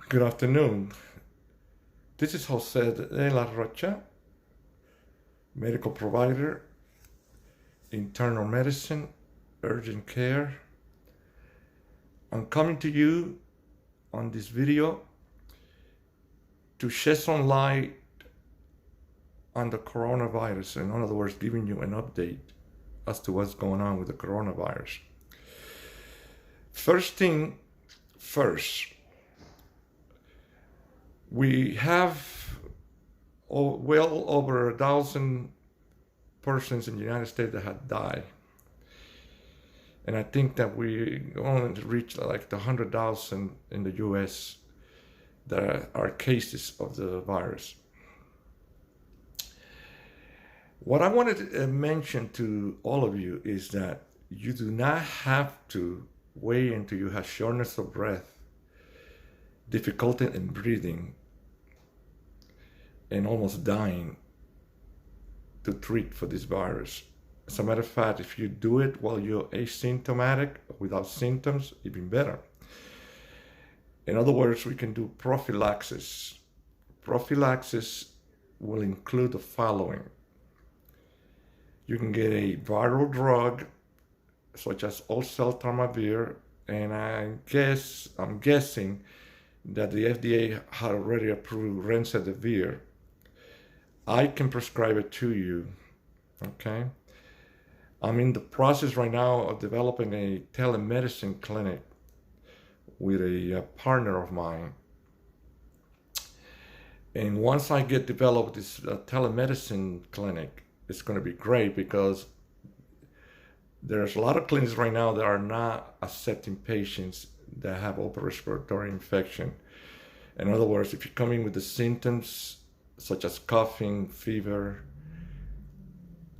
Good afternoon. This is Jose de la Rocha, medical provider, internal medicine, urgent care. I'm coming to you on this video to shed some light on the coronavirus. In other words, giving you an update as to what's going on with the coronavirus. First thing first, we have well over 1,000 persons in the United States that had died. And I think that we only reached like the 100,000 in the US that are cases of the virus. What I wanted to mention to all of you is that you do not have to wait until you have shortness of breath, difficulty in breathing, and almost dying to treat for this virus. As a matter of fact, if you do it while you're asymptomatic, without symptoms, even better. In other words, we can do prophylaxis. Prophylaxis will include the following. You can get a viral drug, such as oseltamivir, and I'm guessing that the FDA had already approved remdesivir. I can prescribe it to you, okay? I'm in the process right now of developing a telemedicine clinic with a partner of mine. And once I get developed this telemedicine clinic, it's going to be great because there's a lot of clinics right now that are not accepting patients that have upper respiratory infection. In other words, if you come in with the symptoms such as coughing, fever,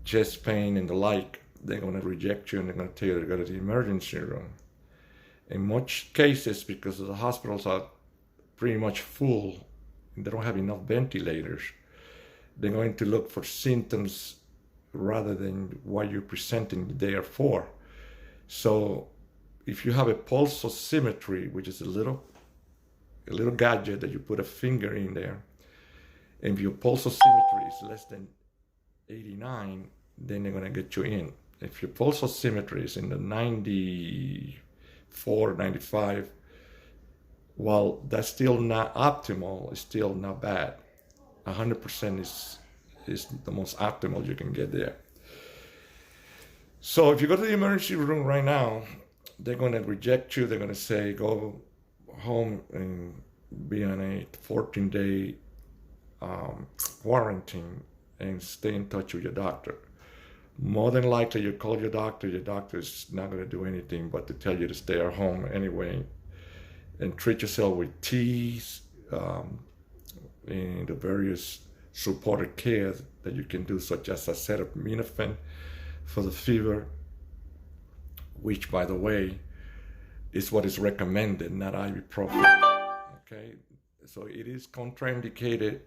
chest pain, and the like, they're going to reject you and they're going to tell you to go to the emergency room. In much cases, because the hospitals are pretty much full and they don't have enough ventilators, they're going to look for symptoms rather than what you're presenting there for. So if you have a pulse oximetry, which is a little gadget that you put a finger in there, and if your pulse oximetry is less than 89, then they're going to get you in. If your pulse oximetry is in the 94, 95, well, that's still not optimal. It's still not bad. 100% is the most optimal you can get there. So if you go to the emergency room right now, they're going to reject you. They're going to say, go home and be on a 14-day quarantine and stay in touch with your doctor. More than likely, you call your doctor is not going to do anything but to tell you to stay at home anyway and treat yourself with teas and the various supportive care that you can do, such as acetaminophen for the fever, which, by the way, is what is recommended, not ibuprofen. Okay, so it is contraindicated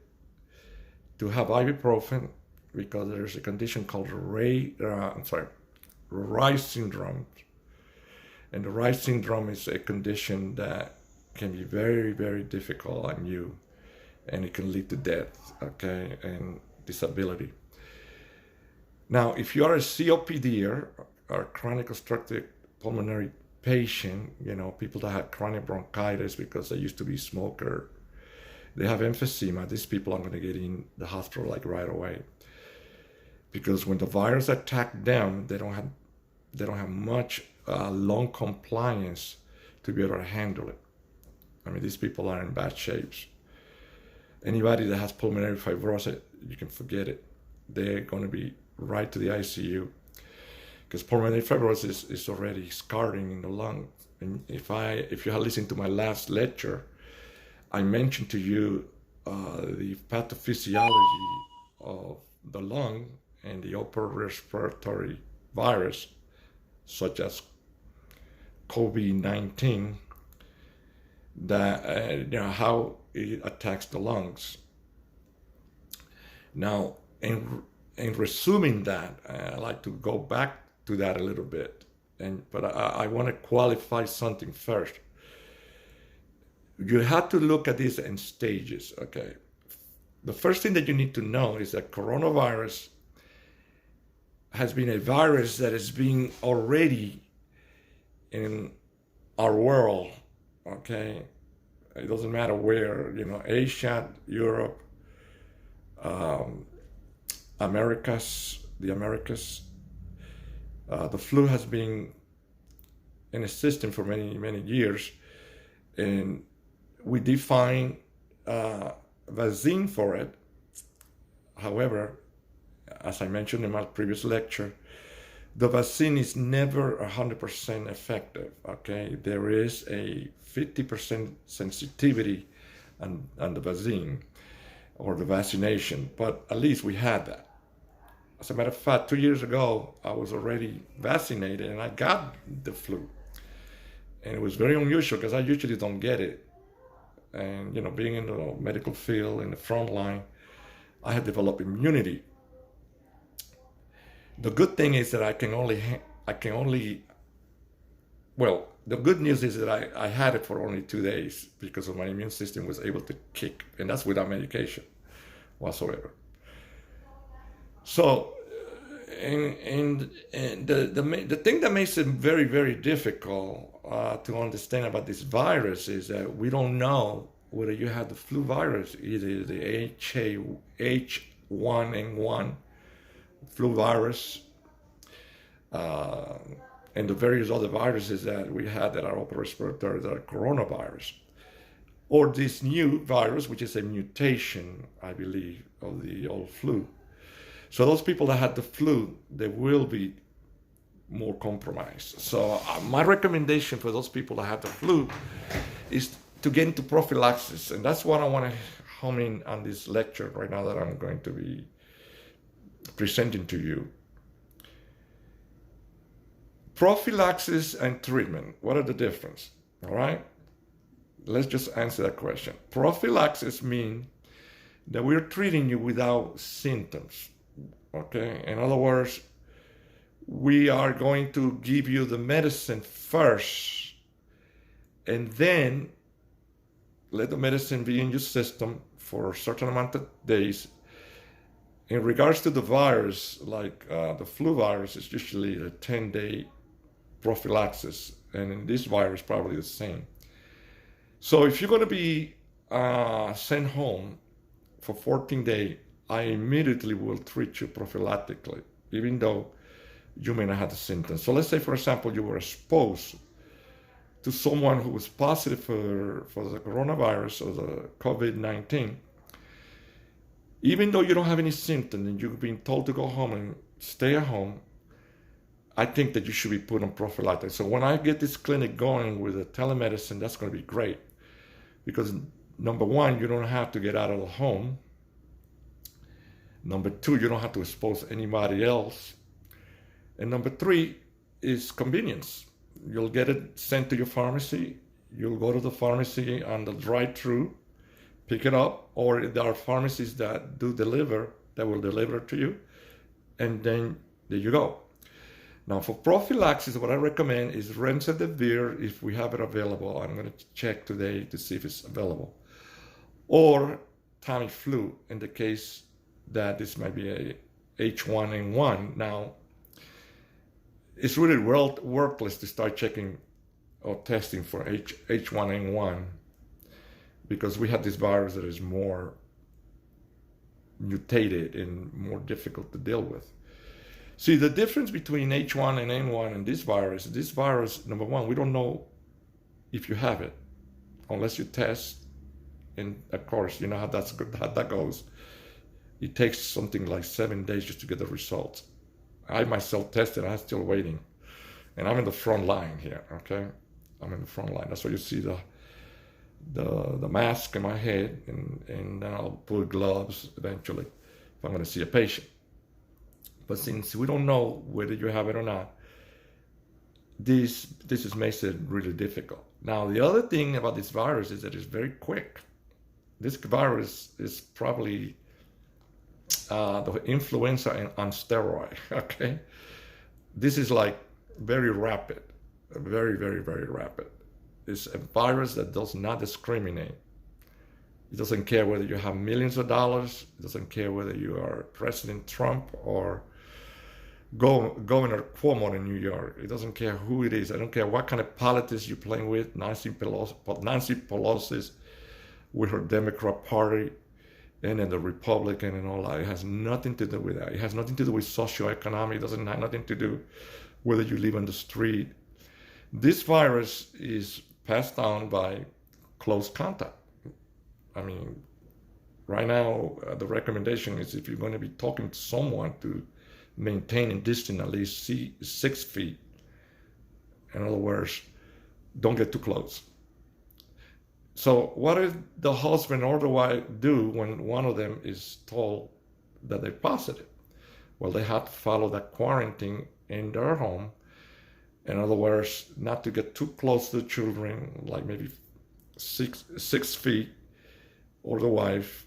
to have ibuprofen because there's a condition called Reye syndrome. And the Reye syndrome is a condition that can be very, very difficult on you, and it can lead to death, okay, and disability. Now, if you are a COPD or chronic obstructive pulmonary patient, people that have chronic bronchitis because they used to be smoker, they have emphysema, these people are going to get in the hospital like right away. Because when the virus attacked them, they don't have much lung compliance to be able to handle it. I mean, these people are in bad shapes. Anybody that has pulmonary fibrosis, you can forget it. They're going to be right to the ICU because pulmonary fibrosis is already scarring in the lung. And if you had listened to my last lecture, I mentioned to you the pathophysiology of the lung and the upper respiratory virus, such as COVID-19, that how it attacks the lungs. Now, in resuming that, I like to go back to that a little bit, but I want to qualify something first. you have to look at this in stages, okay? The first thing that you need to know is that coronavirus has been a virus that has been already in our world, okay? It doesn't matter where, Asia, Europe, the Americas. The flu has been in a system for many, many years, and we define vaccine for it. However, as I mentioned in my previous lecture, the vaccine is never 100% effective, okay? There is a 50% sensitivity on the vaccine or the vaccination, but at least we had that. As a matter of fact, 2 years ago, I was already vaccinated and I got the flu. And it was very unusual because I usually don't get it. And, being in the medical field, in the front line, I had developed immunity. The good thing is that the good news is that I had it for only 2 days because of my immune system was able to kick, and that's without medication whatsoever. So, and the thing that makes it very, very difficult to understand about this virus is that we don't know whether you have the flu virus, either the H1N1 flu virus, and the various other viruses that we had that are upper respiratory, that are coronavirus, or this new virus, which is a mutation, I believe, of the old flu. So those people that had the flu, they will be more compromised. So my recommendation for those people that have the flu is to get into prophylaxis. And that's what I want to home in on this lecture right now that I'm going to be presenting to you. Prophylaxis and treatment, what are the difference? All right, let's just answer that question. Prophylaxis means that we're treating you without symptoms, okay? In other words, we are going to give you the medicine first and then let the medicine be in your system for a certain amount of days. In regards to the virus, like the flu virus, is usually a 10-day prophylaxis, and in this virus, probably the same. So if you're going to be sent home for 14 days, I immediately will treat you prophylactically, even though you may not have the symptoms. So let's say, for example, you were exposed to someone who was positive for the coronavirus or the COVID-19. Even though you don't have any symptoms and you've been told to go home and stay at home, I think that you should be put on prophylactics. So when I get this clinic going with the telemedicine, that's going to be great. Because number one, you don't have to get out of the home. Number two, you don't have to expose anybody else. And number three is convenience. You'll get it sent to your pharmacy. You'll go to the pharmacy on the drive-through, pick it up, or there are pharmacies that do deliver, that will deliver it to you, and then there you go. Now for prophylaxis, what I recommend is remdesivir if we have it available. I'm going to check today to see if it's available. Or Tamiflu in the case that this might be a H1N1. Now, it's really worthless to start checking or testing for H1N1 because we have this virus that is more mutated and more difficult to deal with. See, the difference between H1 and N1 and this virus, number one, we don't know if you have it unless you test. And of course, you know how that goes. It takes something like 7 days just to get the results. I myself tested, I'm still waiting. And I'm in the front line here, okay? I'm in the front line. That's why you see the mask in my head, and then I'll put gloves eventually if I'm going to see a patient. But since we don't know whether you have it or not, this makes it really difficult. Now, the other thing about this virus is that it's very quick. This virus is probably the influenza on steroid, okay? This is like very rapid, very, very, very rapid. is a virus that does not discriminate. It doesn't care whether you have millions of dollars. It doesn't care whether you are President Trump or Governor Cuomo in New York. It doesn't care who it is. I don't care what kind of politics you're playing with. Nancy Pelosi with her Democrat Party and then the Republican and all that. It has nothing to do with that. It has nothing to do with socioeconomic. It doesn't have nothing to do whether you live on the street. This virus is passed down by close contact. I mean, right now, the recommendation is if you're going to be talking to someone to maintain a distance at least 6 feet. In other words, don't get too close. So what does the husband or the wife do when one of them is told that they're positive? Well, they have to follow that quarantine in their home. In other words, not to get too close to the children, like maybe 6 feet, or the wife,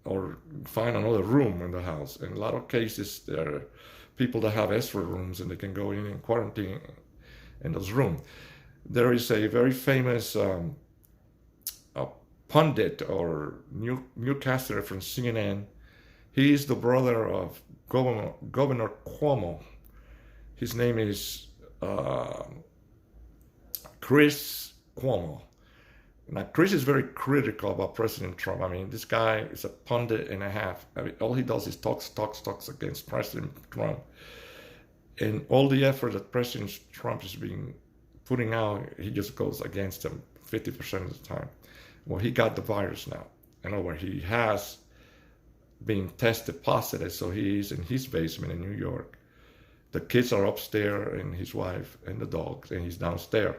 or find another room in the house. In a lot of cases, there are people that have extra rooms and they can go in and quarantine in those rooms. There is a very famous pundit or newscaster from CNN. He is the brother of Governor Cuomo. His name is Chris Cuomo. Now, Chris is very critical about President Trump. I mean, this guy is a pundit and a half. I mean, all he does is talks against President Trump. And all the effort that President Trump is being putting out, he just goes against them 50% of the time. Well, he got the virus now. In other words, he has been tested positive, so he is in his basement in New York. The kids are upstairs, and his wife and the dogs, and he's downstairs.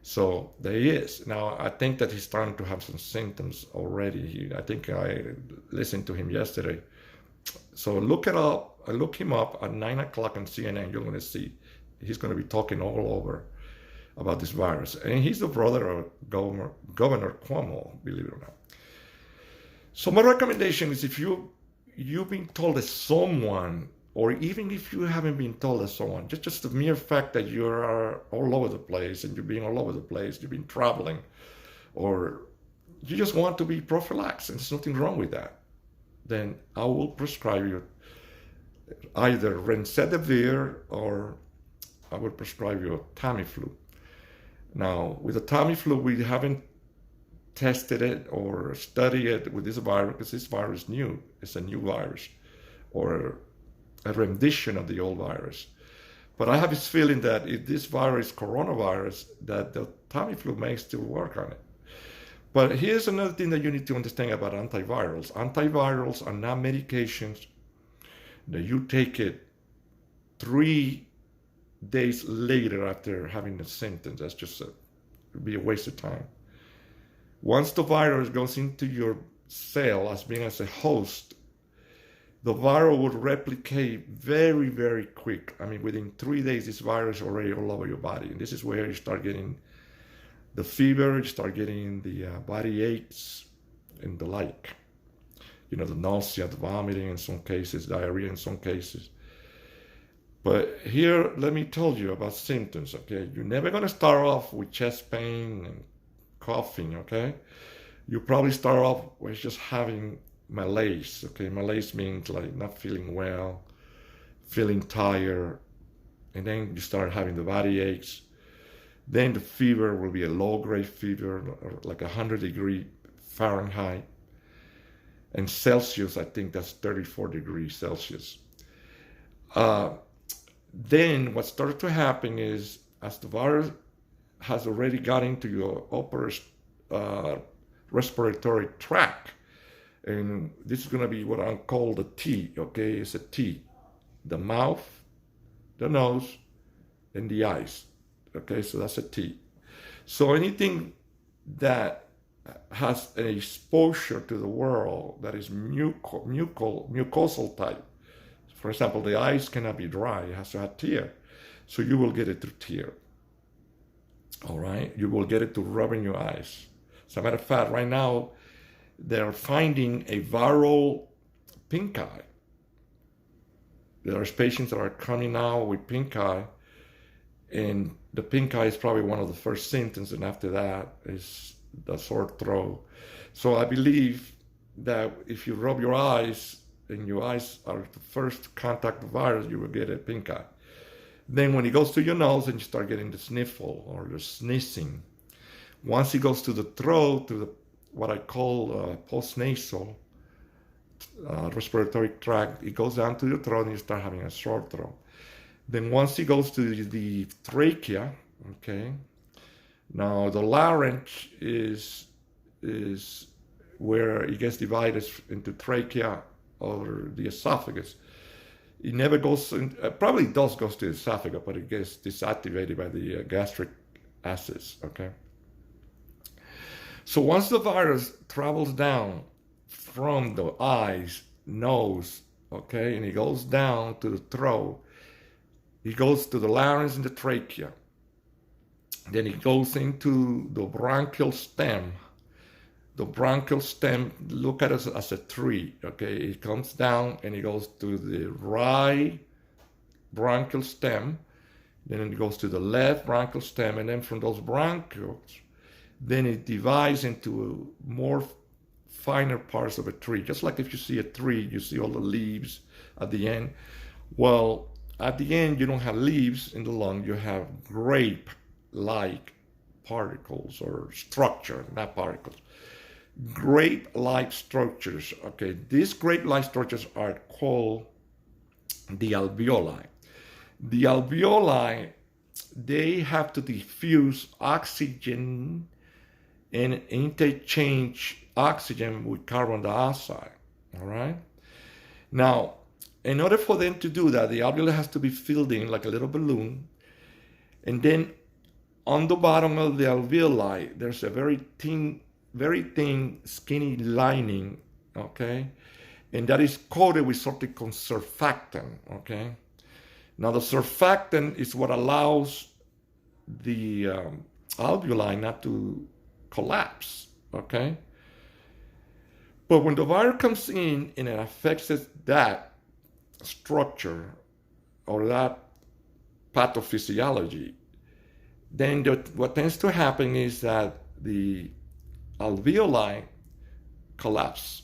So there he is. Now, I think that he's starting to have some symptoms already. I think I listened to him yesterday. So look it up. I look him up at 9 o'clock on CNN. You're going to see he's going to be talking all over about this virus. And he's the brother of Governor Cuomo, believe it or not. So my recommendation is if you've been told that someone, or even if you haven't been told as someone, just the mere fact that you are all over the place and you're being all over the place, you've been traveling, or you just want to be prophylaxed, and there's nothing wrong with that, then I will prescribe you either Remdesivir or I will prescribe you Tamiflu. Now, with the Tamiflu, we haven't tested it or studied it with this virus because this virus is new. It's a new virus, or a rendition of the old virus. But I have this feeling that if this virus, coronavirus, that the Tamiflu may still work on it. But here's another thing that you need to understand about antivirals. Antivirals are not medications that you take it 3 days later after having the symptoms. That's just it'd be a waste of time. Once the virus goes into your cell as being as a host, the viral would replicate very, very quick. I mean, within 3 days, this virus is already all over your body. And this is where you start getting the fever, you start getting the body aches and the like. You know, the nausea, the vomiting in some cases, diarrhea in some cases. But here, let me tell you about symptoms, okay? You're never going to start off with chest pain and coughing, okay? You probably start off with just having malaise, okay? Malaise means like not feeling well, feeling tired, and then you start having the body aches. Then the fever will be a low-grade fever, like 100 Fahrenheit. And Celsius, I think that's 34 degrees Celsius. Then what started to happen is, as the virus has already got into your upper respiratory tract, and this is going to be what I call the T, okay? It's a T. The mouth, the nose, and the eyes, okay? So that's a T. So anything that has an exposure to the world that is mucosal type, for example, the eyes cannot be dry, it has to have tear. So you will get it through tear, all right? You will get it to rubbing your eyes. As a matter of fact, right now, they're finding a viral pink eye. There are patients that are coming now with pink eye, And the pink eye is probably one of the first symptoms, and after that is the sore throat. So I believe that if you rub your eyes and your eyes are the first contact the virus, you will get a pink eye. Then when it goes to your nose and you start getting the sniffle or the sneezing, once it goes to the throat, to the what I call postnasal respiratory tract, it goes down to the throat and you start having a sore throat. Then once it goes to the trachea, okay, now the larynx is where it gets divided into trachea or the esophagus. It never goes, probably does go to the esophagus, but it gets disactivated by the gastric acids, okay? So once the virus travels down from the eyes, nose, okay, and it goes down to the throat, it goes to the larynx and the trachea. Then it goes into the bronchial stem. The bronchial stem, look at it as a tree, okay? It comes down and it goes to the right bronchial stem, then it goes to the left bronchial stem, and then from those bronchioles, then it divides into more finer parts of a tree. Just like if you see a tree, you see all the leaves at the end. Well, at the end, you don't have leaves in the lung, you have grape-like particles or structure, not particles. Grape-like structures, okay? These grape-like structures are called the alveoli. The alveoli, they have to diffuse oxygen and interchange oxygen with carbon dioxide, all right? Now, in order for them to do that, the alveoli has to be filled in like a little balloon, and then on the bottom of the alveoli, there's a very thin, skinny lining, okay? And that is coated with something called surfactant, okay? Now the surfactant is what allows the alveoli not to collapse, okay? But when the virus comes in and it affects that structure or that pathophysiology, then what tends to happen is that the alveoli collapse,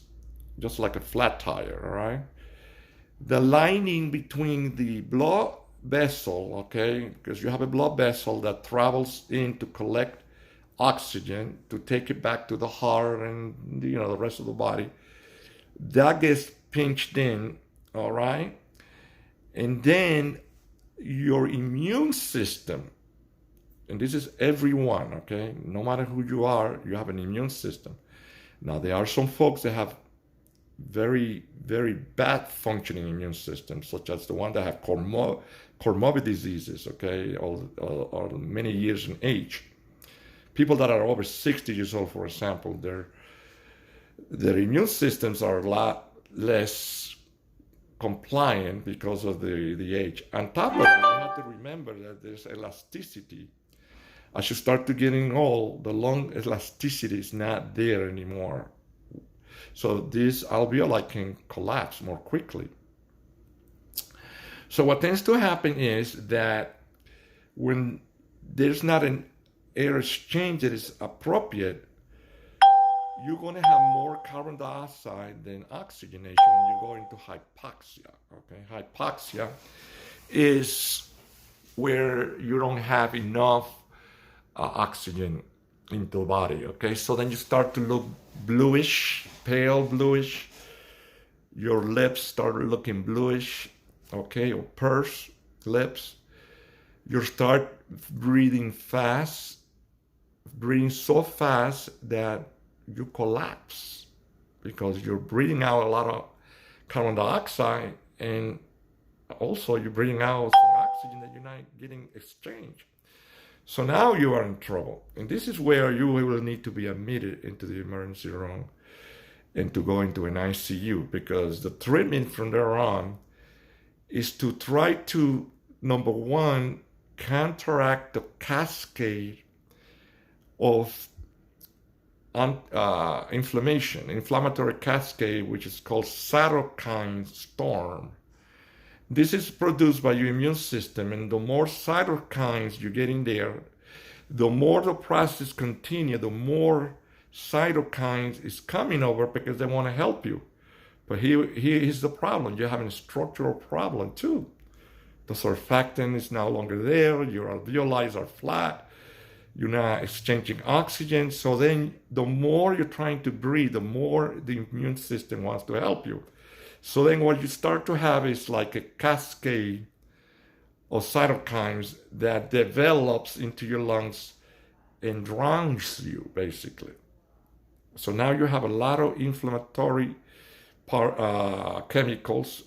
just like a flat tire, all right? The lining between the blood vessel, okay, because you have a blood vessel that travels in to collect oxygen to take it back to the heart and, you know, the rest of the body, that gets pinched in, all right? And then your immune system, and this is everyone, okay? No matter who you are, you have an immune system. Now, there are some folks that have very, very bad functioning immune systems, such as the one that have comorbid diseases, okay, or many years in age. People that are over 60 years old, for example, their immune systems are a lot less compliant because of the age. On top of that, you have to remember that there's elasticity. As you start to getting old, the lung elasticity is not there anymore. So this alveoli can collapse more quickly. So what tends to happen is that when there's not an air exchange that is appropriate, you're going to have more carbon dioxide than oxygenation, and you go into hypoxia. Okay, hypoxia is where you don't have enough oxygen into the body. Okay, so then you start to look bluish, pale bluish. Your lips start looking bluish, okay, or pursed lips. You start breathing fast, breathing so fast that you collapse because you're breathing out a lot of carbon dioxide, and also you're breathing out some oxygen that you're not getting exchanged. So now you are in trouble. And this is where you will need to be admitted into the emergency room and to go into an ICU, because the treatment from there on is to try to, number one, counteract the cascade of inflammatory cascade, which is called cytokine storm. This is produced by your immune system, and the more cytokines you get in there, the more the process continues, the more cytokines is coming over because they want to help you. But here is the problem. You're having a structural problem too. The surfactant is no longer there. Your alveoli are flat. You're not exchanging oxygen. So then the more you're trying to breathe, the more the immune system wants to help you. So then what you start to have is like a cascade of cytokines that develops into your lungs and drowns you, basically. So now you have a lot of inflammatory chemicals,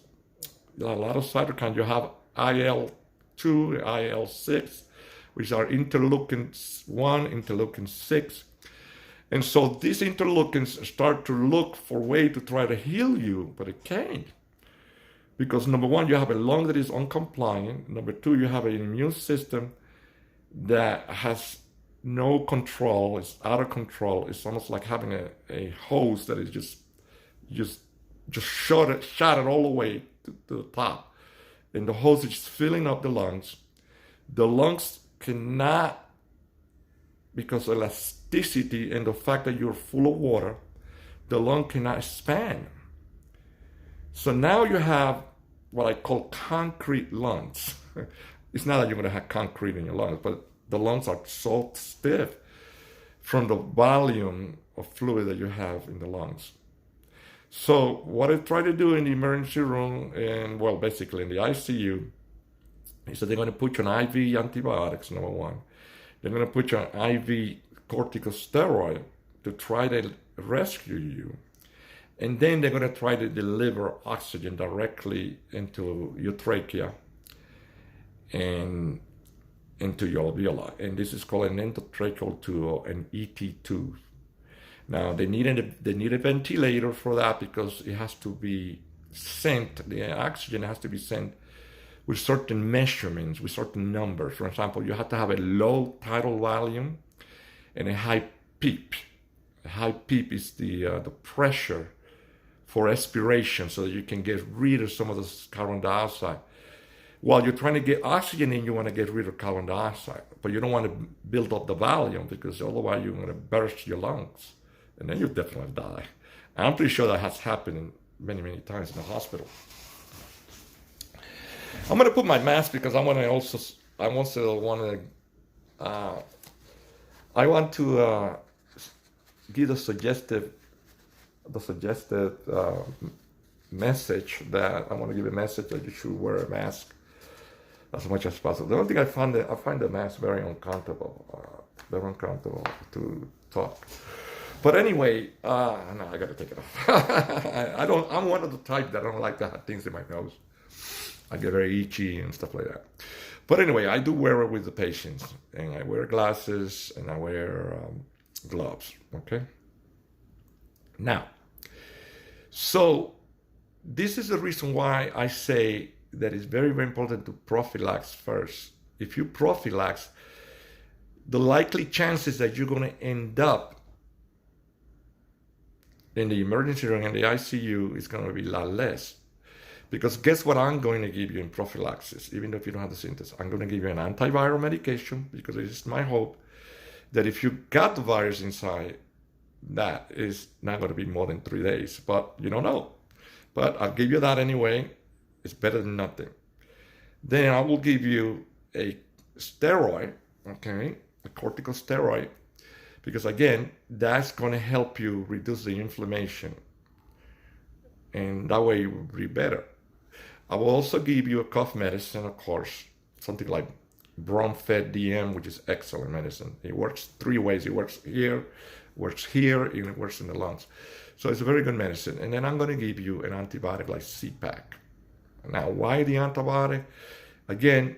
a lot of cytokines. You have IL-2, IL-6, which are interleukin-1, interleukin-6. And so these interleukins start to look for a way to try to heal you, but it can't. Because number one, you have a lung that is uncompliant. Number two, you have an immune system that has no control. It's out of control. It's almost like having a hose that is just shot it all the way to the top. And the hose is filling up the lungs. The lungs cannot, because of elasticity and the fact that you're full of water, the lung cannot expand. So now you have what I call concrete lungs. It's not that you're going to have concrete in your lungs, but the lungs are so stiff from the volume of fluid that you have in the lungs. So what I try to do in the emergency room and, well, basically in the ICU, is that they're going to put you on IV antibiotics, number one. They're going to put you on IV corticosteroid to try to rescue you. And then they're going to try to deliver oxygen directly into your trachea and into your alveoli. And this is called an endotracheal tube or an ET tube. Now, they need a ventilator for that because it has to be sent, the oxygen has to be sent with certain measurements, with certain numbers. For example, you have to have a low tidal volume and a high PEEP. A high PEEP is the pressure for aspiration so that you can get rid of some of the carbon dioxide. While you're trying to get oxygen in, you want to get rid of carbon dioxide, but you don't want to build up the volume because otherwise you're going to burst your lungs, and then you definitely die. I'm pretty sure that has happened many, many times in the hospital. I'm going to put my mask because I want to give the suggested message that I want to give a message that you should wear a mask as much as possible. The only thing I find the mask very uncomfortable to talk. But anyway, no, I got to take it off. I'm one of the type that I don't like to have things in my nose. I get very itchy and stuff like that. But anyway, I do wear it with the patients, and I wear glasses and I wear gloves. Okay. Now, so this is the reason why I say that it's very, very important to prophylax first. If you prophylax, the likely chances that you're going to end up in the emergency room and the ICU is going to be a lot less. Because guess what I'm going to give you in prophylaxis, even if you don't have the symptoms? I'm going to give you an antiviral medication because it is my hope that if you got the virus inside, that is not going to be more than 3 days. But you don't know. But I'll give you that anyway. It's better than nothing. Then I will give you a steroid, okay, a corticosteroid, because again, that's going to help you reduce the inflammation. And that way you will be better. I will also give you a cough medicine, of course, something like Bromfed DM, which is excellent medicine. It works 3 ways. It works here, and it works in the lungs. So it's a very good medicine. And then I'm going to give you an antibiotic like CPAC. Now, why the antibiotic? Again,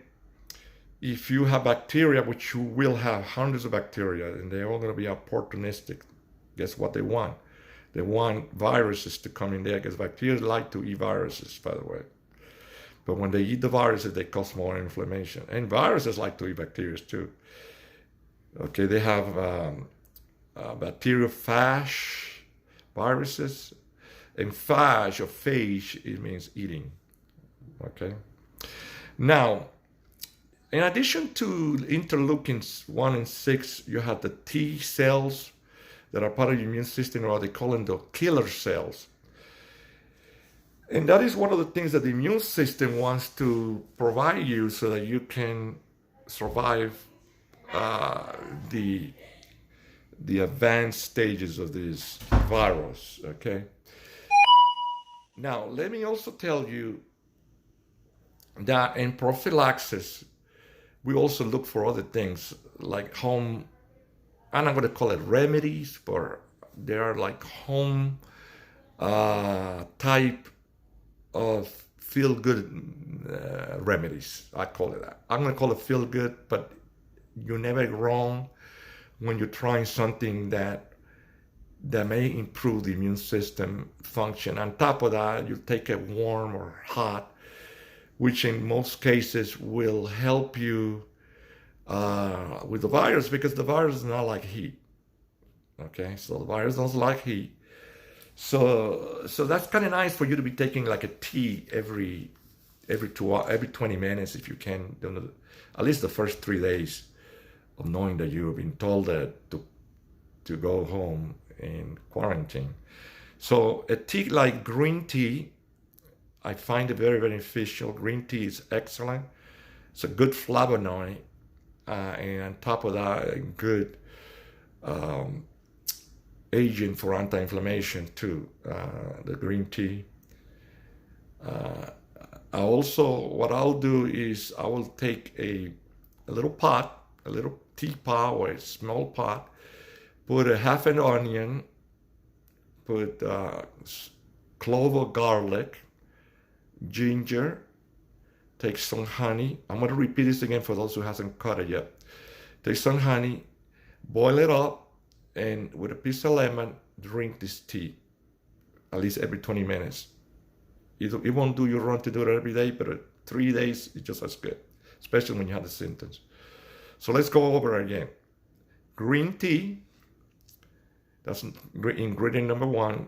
if you have bacteria, which you will have hundreds of bacteria, and they're all going to be opportunistic, guess what they want? They want viruses to come in there because bacteria like to eat viruses, by the way. But when they eat the viruses, they cause more inflammation. And viruses like to eat bacteria too. Okay, they have bacteriophage viruses. And phage or phage, it means eating. Okay, Now, in addition to interleukins 1 and 6, you have the T cells that are part of the immune system, or they call them the killer cells. And that is one of the things that the immune system wants to provide you so that you can survive the advanced stages of this virus, okay? Now, let me also tell you that in prophylaxis, we also look for other things like home, I'm not going to call it remedies, but they are like home type of feel-good remedies. I call it that. I'm going to call it feel-good, but you're never wrong when you're trying something that may improve the immune system function. On top of that, you take it warm or hot, which in most cases will help you with the virus, because the virus is not like heat. Okay, so the virus doesn't like heat. So that's kind of nice for you to be taking like a tea every 20 minutes if you can, at least the first 3 days of knowing that you've been told that to go home in quarantine. So a tea like green tea, I find it very, very beneficial. Green tea is excellent. It's a good flavonoid, and on top of that, a good agent for anti-inflammation too, the green tea. What I'll do is I will take a little pot, a little teapot or a small pot, put a half an onion, put clove of garlic, ginger, take some honey. I'm going to repeat this again for those who hasn't caught it yet. Take some honey, boil it up, and with a piece of lemon, drink this tea at least every 20 minutes. It won't do you wrong to do it every day, but 3 days is just as good, especially when you have the symptoms. So let's go over again. Green tea, that's ingredient number 1.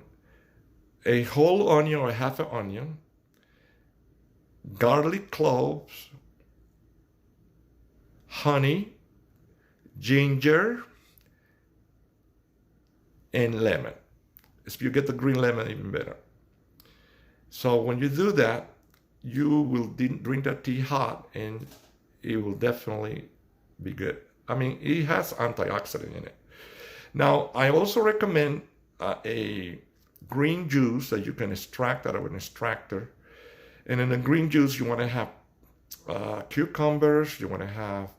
A whole onion or half an onion, garlic cloves, honey, ginger, and lemon. If you get the green lemon, even better. So when you do that, you will drink that tea hot, and it will definitely be good. I mean, it has antioxidant in it. Now, I also recommend a green juice that you can extract out of an extractor. And in the green juice, you want to have cucumbers, you want to have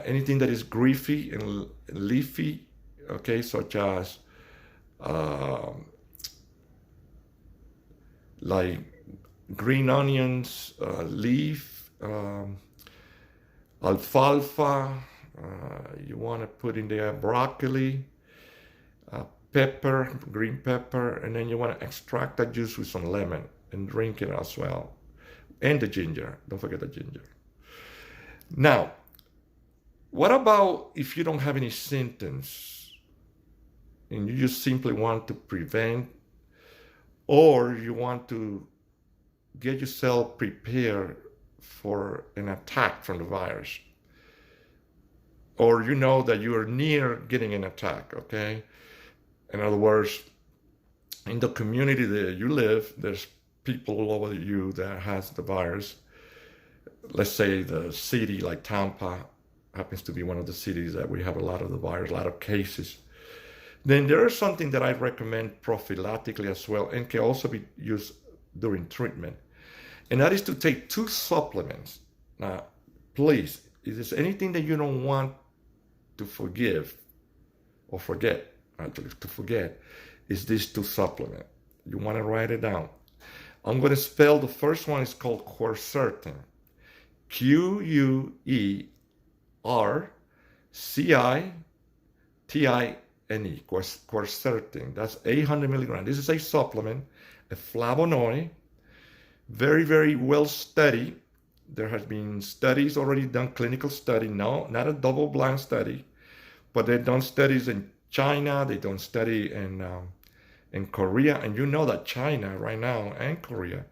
anything that is leafy and leafy, okay, such as like green onions, leaf, alfalfa, you want to put in there broccoli, pepper, green pepper, and then you want to extract that juice with some lemon and drink it as well. And the ginger, don't forget the ginger. Now, what about if you don't have any symptoms and you just simply want to prevent, or you want to get yourself prepared for an attack from the virus, or you know that you are near getting an attack, okay? In other words, in the community that you live, there's people all over you that has the virus. Let's say the city like Tampa happens to be one of the cities that we have a lot of the virus, a lot of cases. Then there is something that I recommend prophylactically as well, and can also be used during treatment. And that is to take 2 supplements. Now, please, if there's anything that you don't want to forgive or forget, actually to forget, is these 2 supplements. You want to write it down. I'm going to spell the first one is called quercetin. Quercitine, quercetin. That's 800 milligrams. This is a supplement, a flavonoid, very, very well studied. There has been studies already done, clinical study, no, not a double-blind study, but they've done studies in China, they've done study in Korea, and you know that China right now and Korea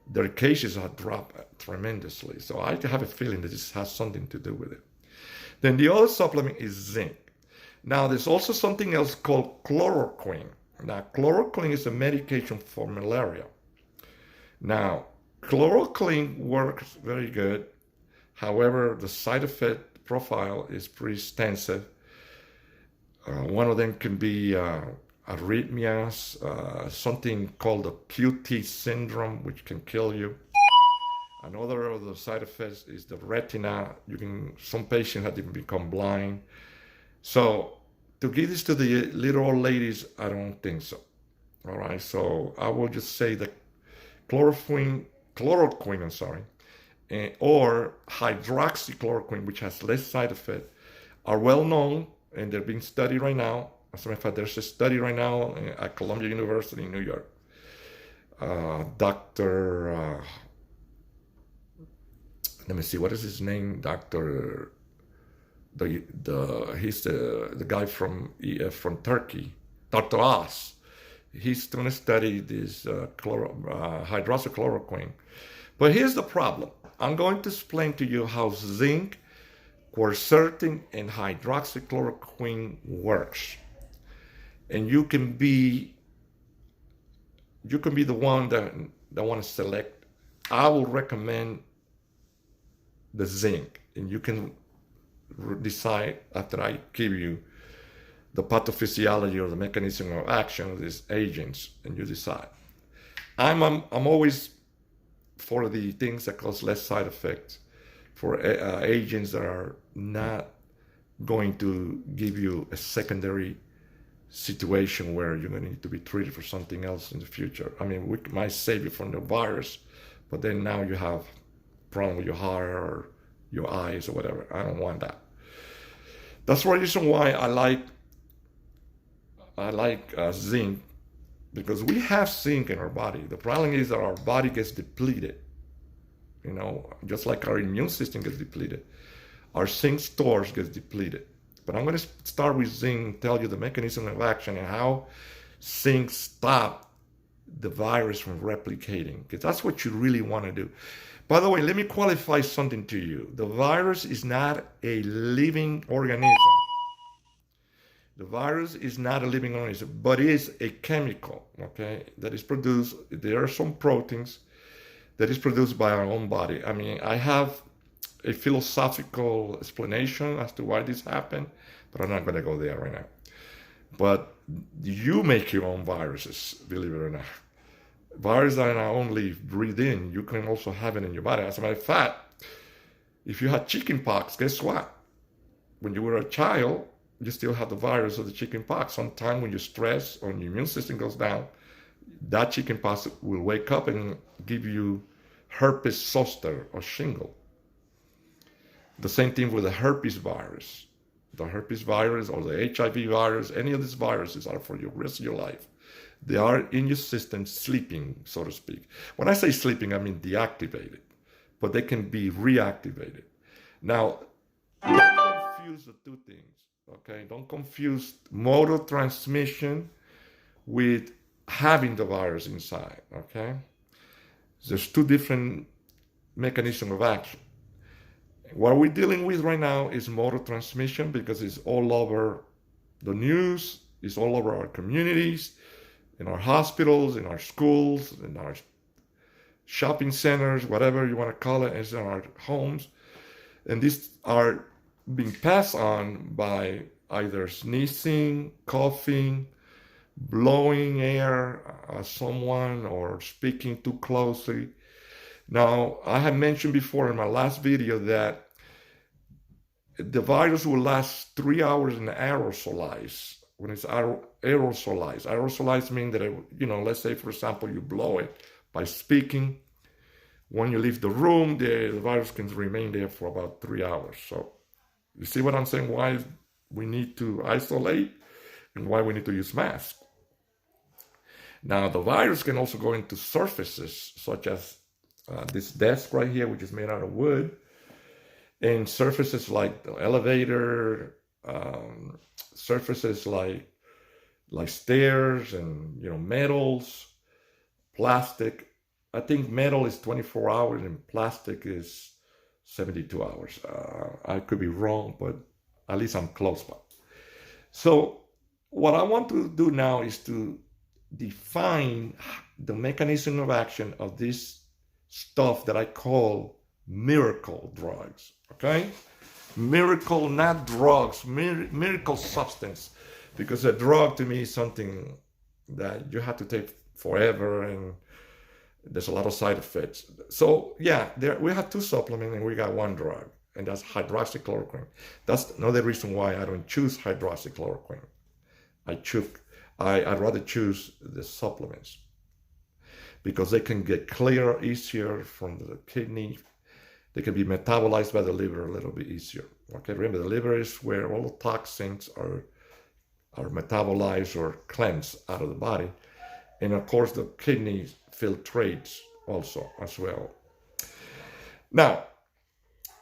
their cases have dropped tremendously. So I have a feeling that this has something to do with it. Then the other supplement is zinc. Now, there's also something else called chloroquine. Now, chloroquine is a medication for malaria. Now, chloroquine works very good. However, the side effect profile is pretty extensive. One of them can be arrhythmias, something called the QT syndrome, which can kill you. Another of the side effects is the retina. Some patients have even become blind. So to give this to the little old ladies, I don't think so. All right, so I will just say that chloroquine, or hydroxychloroquine, which has less side effect, are well known, and they're being studied right now. As a matter of fact, there's a study right now at Columbia University in New York. Let me see, what is his name? He's the guy from Turkey, Dr. Oz. He's going to study this hydroxychloroquine. But here's the problem. I'm going to explain to you how zinc, quercetin, and hydroxychloroquine works. And you can be the one that want to select. I will recommend the zinc, and you can decide after I give you the pathophysiology or the mechanism of action of these agents, and you decide. I'm always for the things that cause less side effects, for agents that are not going to give you a secondary situation where you're going to need to be treated for something else in the future. I mean, we might save you from the virus, but then now you have problem with your heart or your eyes or whatever. I don't want that. That's the reason why I like zinc, because we have zinc in our body. The problem is that our body gets depleted. You know, just like our immune system gets depleted, our zinc stores gets depleted. But I'm going to start with zinc, tell you the mechanism of action and how zinc stop the virus from replicating, because that's what you really want to do. By the way, let me qualify something to you. The virus is not a living organism. The virus is not a living organism, but is a chemical, okay, that is produced. There are some proteins that is produced by our own body. I mean, I have a philosophical explanation as to why this happened, but I'm not going to go there right now. But you make your own viruses, believe it or not. Viruses are not only breathed in, you can also have it in your body. As a matter of fact, if you had chickenpox, guess what? When you were a child, you still have the virus of the chickenpox. Sometime when you stress or your immune system goes down, that chickenpox will wake up and give you herpes zoster or shingle. The same thing with the herpes virus. The herpes virus or the HIV virus, any of these viruses are for the rest of your life. They are in your system sleeping, so to speak. When I say sleeping, I mean deactivated, but they can be reactivated. Now, don't confuse the two things, okay? Don't confuse mode of transmission with having the virus inside, okay? There's two different mechanisms of action. What we're dealing with right now is mode of transmission because it's all over the news, it's all over our communities, in our hospitals, in our schools, in our shopping centers, whatever you want to call it, it's in our homes. And these are being passed on by either sneezing, coughing, blowing air at someone, or speaking too closely. Now, I have mentioned before in my last video that the virus will last 3 hours and aerosolize. When it's aerosolize means that, let's say, for example, you blow it by speaking. When you leave the room, the virus can remain there for about 3 hours. So you see what I'm saying? Why we need to isolate and why we need to use masks. Now, the virus can also go into surfaces such as this desk right here, which is made out of wood, and surfaces like the elevator, surfaces like stairs and metals, plastic. I think metal is 24 hours and plastic is 72 hours. I could be wrong, but at least I'm close by. So what I want to do now is to define the mechanism of action of this stuff that I call miracle drugs, okay? Miracle, not drugs, miracle substance, because a drug to me is something that you have to take forever and there's a lot of side effects. So yeah, we have 2 supplements and we got 1 drug, and that's hydroxychloroquine. That's another reason why I don't choose hydroxychloroquine. I'd rather choose the supplements because they can get clearer easier from the kidney. They can be metabolized by the liver a little bit easier. Okay, remember the liver is where all the toxins are metabolized or cleansed out of the body. And of course the kidney filtrates also as well. Now,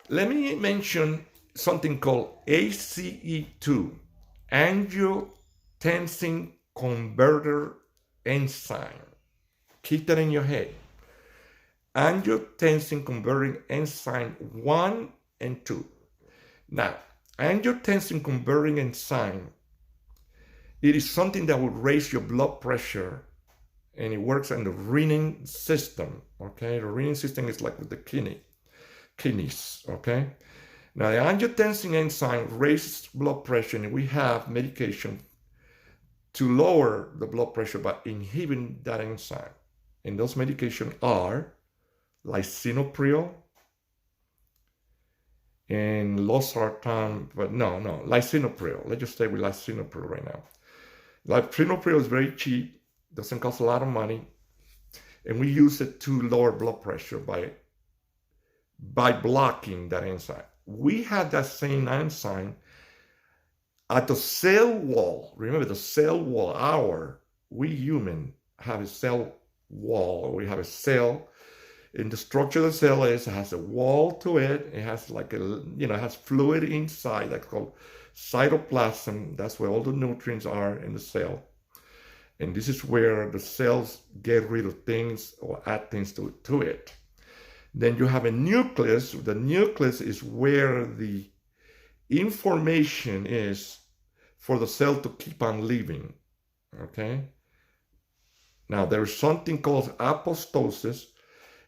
let me mention something called ACE2, angiotensin converter enzyme. Keep that in your head. Angiotensin converting enzyme 1 and 2. Now, angiotensin converting enzyme, it is something that will raise your blood pressure, and it works in the renin system, okay? The renin system is like with the kidneys, okay? Now, the angiotensin enzyme raises blood pressure, and we have medication to lower the blood pressure by inhibiting that enzyme. And those medications are lisinopril and losartan, but no, lisinopril. Let's just stay with lisinopril right now. Lisinopril is very cheap, doesn't cost a lot of money, and we use it to lower blood pressure by blocking that enzyme. We have that same enzyme at the cell wall. Remember the cell wall, we human have a cell wall. We have a cell, and the structure of the cell has a wall to it. It has like it has fluid inside that's called cytoplasm. That's where all the nutrients are in the cell. And this is where the cells get rid of things or add things to it. Then you have a nucleus. The nucleus is where the information is for the cell to keep on living, okay? Now, there's something called apoptosis,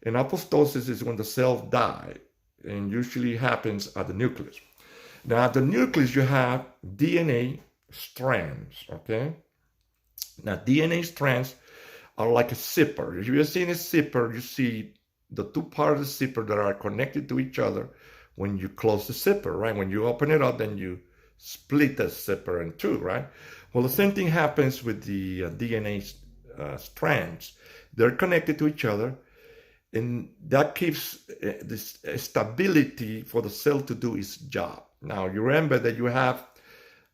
and apoptosis is when the cell dies, and usually happens at the nucleus. Now, at the nucleus, you have DNA strands, okay? Now, DNA strands are like a zipper. If you've seen a zipper, you see the 2 parts of the zipper that are connected to each other when you close the zipper, right? When you open it up, then you split the zipper in 2, right? Well, the same thing happens with the DNA strands. They're connected to each other, and that keeps this stability for the cell to do its job. Now, you remember that you have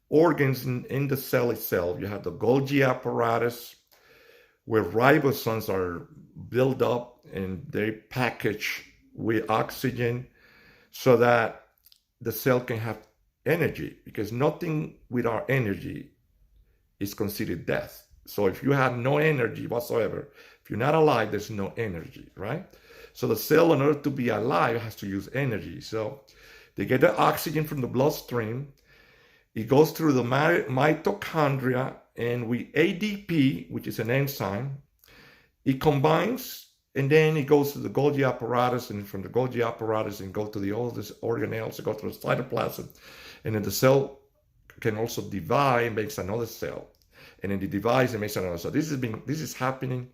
organs in the cell itself. You have the Golgi apparatus, where ribosomes are built up and they package with oxygen so that the cell can have energy, because nothing without energy is considered death. So if you have no energy whatsoever, if you're not alive, there's no energy, right? So the cell, in order to be alive, has to use energy. So they get the oxygen from the bloodstream. It goes through the mitochondria, and with ADP, which is an enzyme, it combines, and then it goes to the Golgi apparatus, and from the Golgi apparatus, and go to all these organelles, it goes to the cytoplasm, and then the cell can also divide and makes another cell, and then it divides and makes another. So this is happening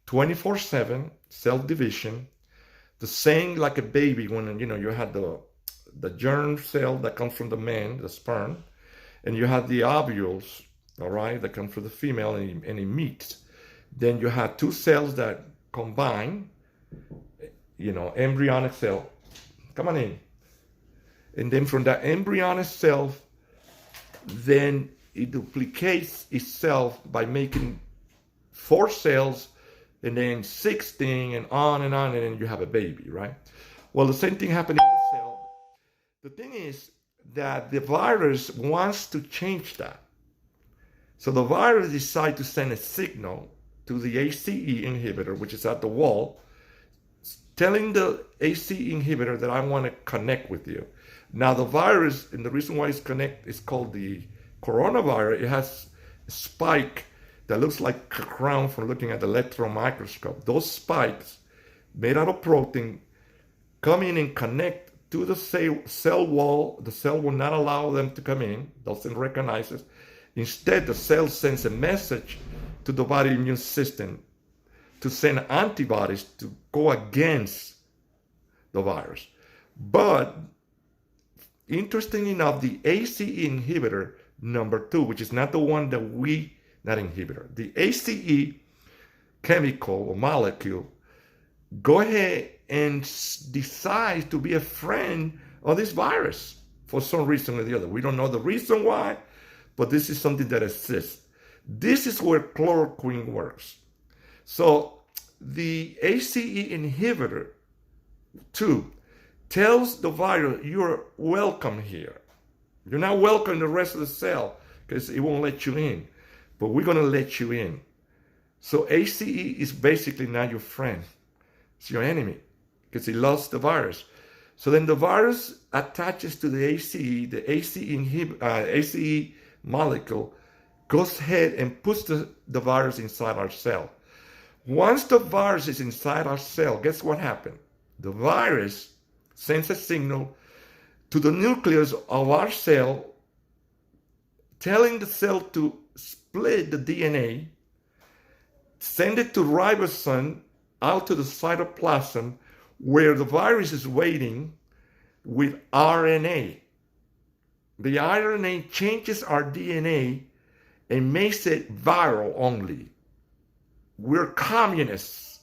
24/7, cell division, the same like a baby when you had the germ cell that comes from the man, the sperm, and you have the ovules, all right, that come from the female, and it meets. Then you have 2 cells that combine, embryonic cell. Come on in. And then from that embryonic cell, then it duplicates itself by making 4 cells, and then 16, and on, and then you have a baby, right? Well, the same thing happened in the cell. The thing is that the virus wants to change that. So the virus decides to send a signal to the ACE inhibitor, which is at the wall, telling the AC inhibitor that I want to connect with you. Now the virus, and the reason why it's connect is called the coronavirus. It has a spike that looks like a crown from looking at the electron microscope. Those spikes, made out of protein, come in and connect to the cell wall. The cell will not allow them to come in, doesn't recognize it. Instead, the cell sends a message to the body immune system to send antibodies to go against the virus. But interesting enough, the ACE inhibitor number 2, which is not the one that not inhibitor, the ACE chemical or molecule, go ahead and decide to be a friend of this virus for some reason or the other. We don't know the reason why, but this is something that exists. This is where chloroquine works. So the ACE inhibitor 2 tells the virus, you're welcome here. You're not welcome in the rest of the cell because it won't let you in, but we're going to let you in. So ACE is basically not your friend. It's your enemy because it loves the virus. So then the virus attaches to the ACE, the ACE molecule goes ahead and puts the virus inside our cell. Once the virus is inside our cell, guess what happened? The virus sends a signal to the nucleus of our cell, telling the cell to split the DNA, send it to ribosome out to the cytoplasm where the virus is waiting with RNA. The RNA changes our DNA and makes it viral only. We're communists.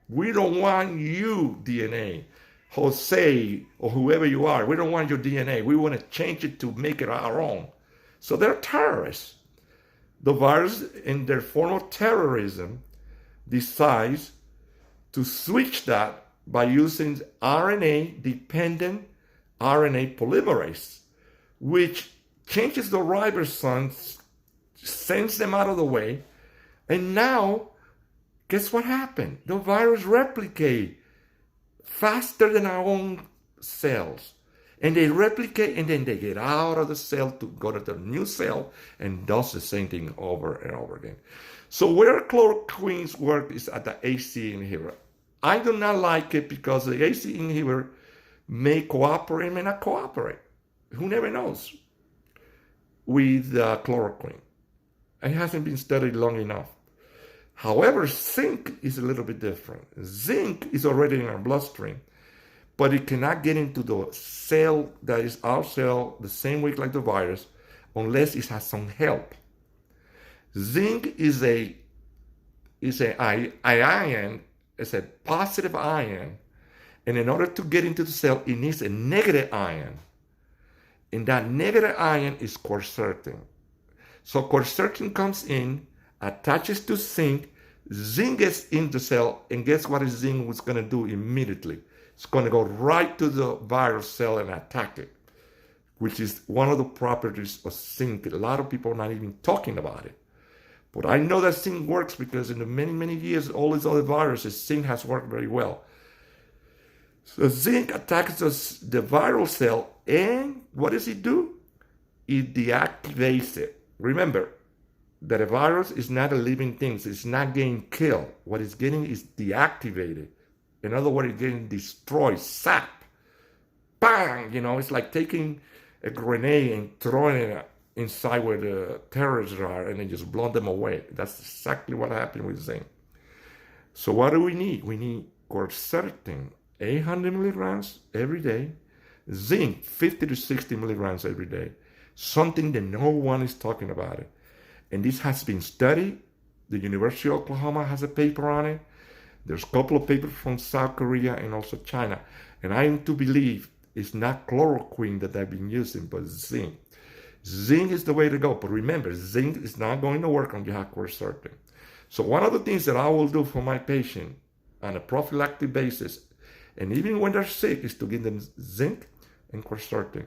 We don't want you, DNA, Jose, or whoever you are. We don't want your DNA. We want to change it to make it our own. So they're terrorists. The virus, in their form of terrorism, decides to switch that by using RNA-dependent RNA polymerase, which changes the ribosomes, sends them out of the way, and now, guess what happened? The virus replicates faster than our own cells. And they replicate, and then they get out of the cell to go to the new cell and does the same thing over and over again. So where chloroquine's work is at the ACE inhibitor. I do not like it because the ACE inhibitor may cooperate, may not cooperate. Who never knows with chloroquine. It hasn't been studied long enough. However, zinc is a little bit different. Zinc is already in our bloodstream, but it cannot get into the cell that is our cell the same way like the virus unless it has some help. Zinc is a ion, it's a positive ion, and in order to get into the cell, it needs a negative ion. And that negative ion is quercetin. So quercetin comes in, attaches to zinc gets in the cell, and guess what zinc was going to do immediately? It's going to go right to the virus cell and attack it, which is one of the properties of zinc. A lot of people are not even talking about it. But I know that zinc works because in the many, many years, all these other viruses, zinc has worked very well. So zinc attacks the viral cell, and what does it do? It deactivates it. Remember that a virus is not a living thing. So it's not getting killed. What it's getting is deactivated. In other words, it's getting destroyed, sap. Bang! It's like taking a grenade and throwing it inside where the terrorists are and then just blow them away. That's exactly what happened with zinc. So what do we need? We need quercetin, 800 milligrams every day. Zinc, 50 to 60 milligrams every day. Something that no one is talking about it. And this has been studied. The University of Oklahoma has a paper on it. There's a couple of papers from South Korea and also China. And I am to believe it's not chloroquine that they've been using, but zinc. Zinc is the way to go. But remember, zinc is not going to work on your quercetin. So one of the things that I will do for my patient on a prophylactic basis, and even when they're sick, is to give them zinc and quercetin.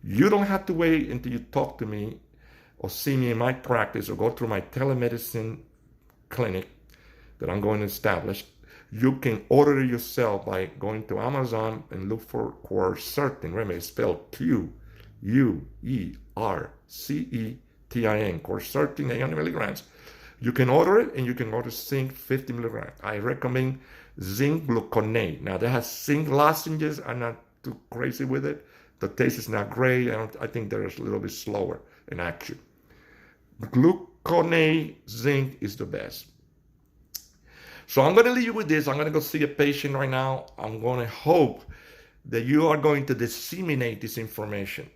You don't have to wait until you talk to me or see me in my practice or go through my telemedicine clinic that I'm going to establish. You can order it yourself by going to Amazon and look for quercetin. Remember, it's spelled Quercetin, quercetin, 800 milligrams. You can order it, and you can order zinc 50 milligrams. I recommend zinc gluconate. Now, they have zinc lozenges. I'm not too crazy with it. The taste is not great. I think they're a little bit slower in action. Gluconate zinc is the best. So I'm going to leave you with this. I'm going to go see a patient right now. I'm going to hope that you are going to disseminate this information.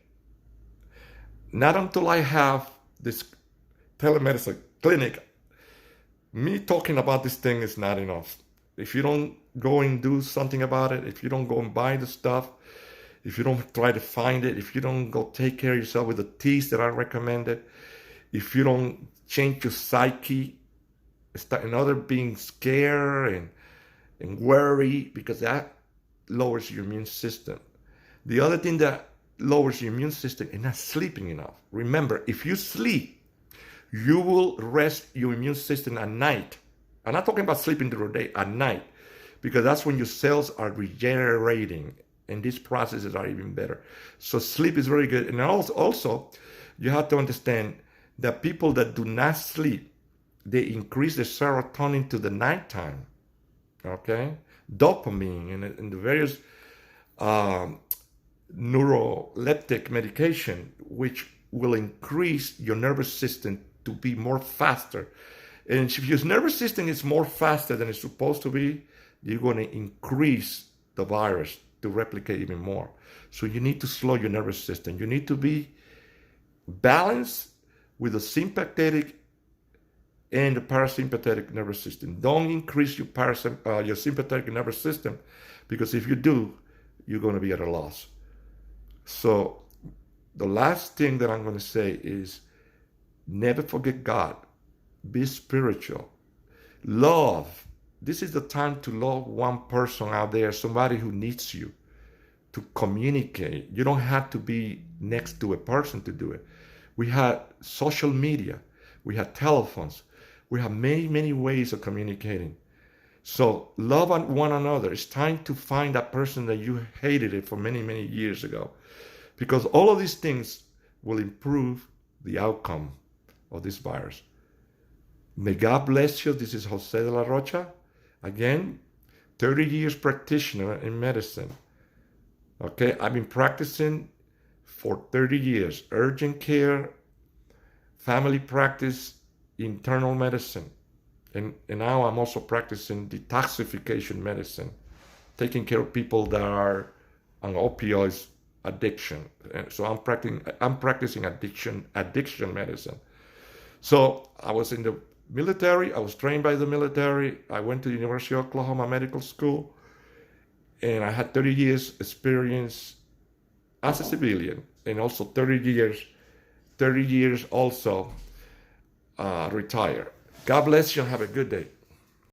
Not until I have this telemedicine clinic. Me talking about this thing is not enough. If you don't go and do something about it, if you don't go and buy the stuff, if you don't try to find it, if you don't go take care of yourself with the teas that I recommended, if you don't change your psyche, start another being scared and worry, because that lowers your immune system. The other thing that lowers your immune system is not sleeping enough. Remember, if you sleep, you will rest your immune system at night. I'm not talking about sleeping during the day, at night, because that's when your cells are regenerating, and these processes are even better. So sleep is very good. And also you have to understand that people that do not sleep, they increase the serotonin to the nighttime, okay? Dopamine and the various neuroleptic medication, which will increase your nervous system to be more faster. And if your nervous system is more faster than it's supposed to be, you're going to increase the virus to replicate even more. So you need to slow your nervous system. You need to be balanced with the sympathetic and the parasympathetic nervous system. Don't increase your sympathetic nervous system, because if you do, you're going to be at a loss. So the last thing that I'm going to say is never forget God. Be spiritual. Love. This is the time to love one person out there, somebody who needs you, to communicate. You don't have to be next to a person to do it. We had social media. We had telephones. We have many, many ways of communicating. So love one another. It's time to find that person that you hated it for many, many years ago, because all of these things will improve the outcome of this virus. May God bless you. This is Jose de la Rocha. Again, 30 years practitioner in medicine. Okay, I've been practicing for 30 years. Urgent care, family practice, internal medicine. And now I'm also practicing detoxification medicine, taking care of people that are on opioids addiction. And so I'm practicing addiction medicine. So I was in the military. I was trained by the military. I went to the University of Oklahoma Medical School, and I had 30 years experience as a civilian, and also 30 years also retired. God bless you and have a good day.